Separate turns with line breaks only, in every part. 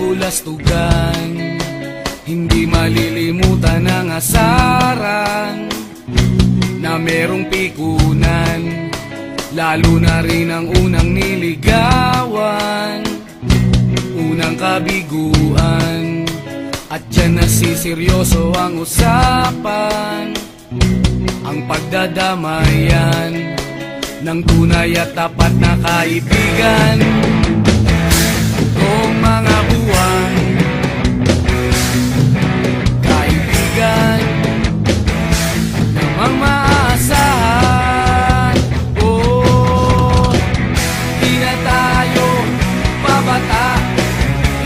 kabulastugan, hindi malilimutan ang asaran na merong pikunan, lalo na rin ang unang niligawan, unang kabiguan. At dyan nasiseryoso ang usapan, ang pagdadamayan ng tunay at tapat na kaibigan. Kung mga buwan, kaibigan namang maaasahan. Oh, di na tayo pabata,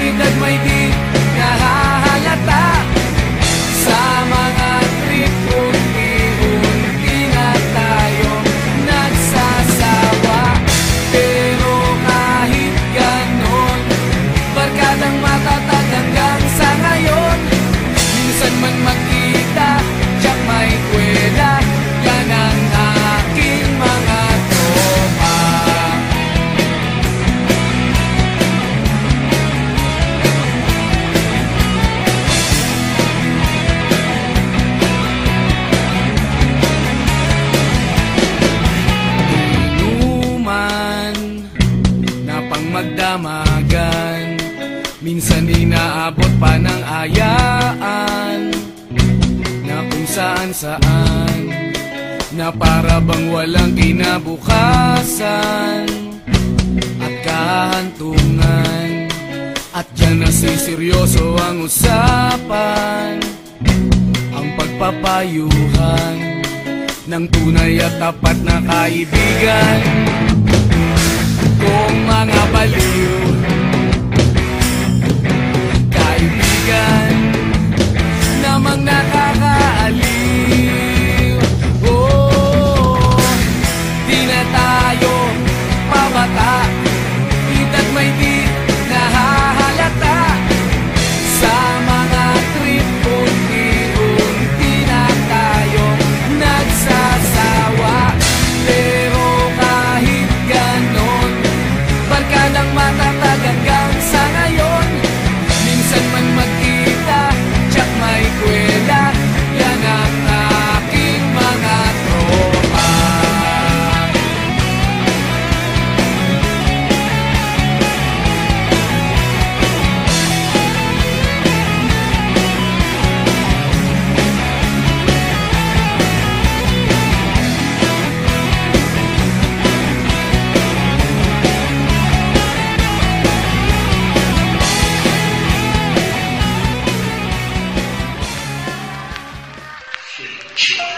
edad may di nahahalata. Sa mga trip unti-unti na tayo nagsasawa. Pero kahit ganon, barkadang matatag hanggang sa ngayon. Minsan man magkita, tiyak may kwela, yan ang aking mga tropa. Inuman na pang magdamagan, minsan inaabot pa ng ayaan, na kung saan-saan, na para bang walang kinabukasan at kahantungan. At dyan nasiseryoso ang usapan, ang pagpapayuhan ng tunay at tapat na kaibigan. Kung mga baliw, kaibigan namang nakakaaliw. Oh, di na tayo pabata, edad may di nahahalata. Sa mga trip unti-unti na tayo nagsasawa. Pero kahit ganon, barkadang matatag hanggang sa ngayon. Minsan man magkita, tiyak may kwela, yan ang aking mga tropa.
Shit.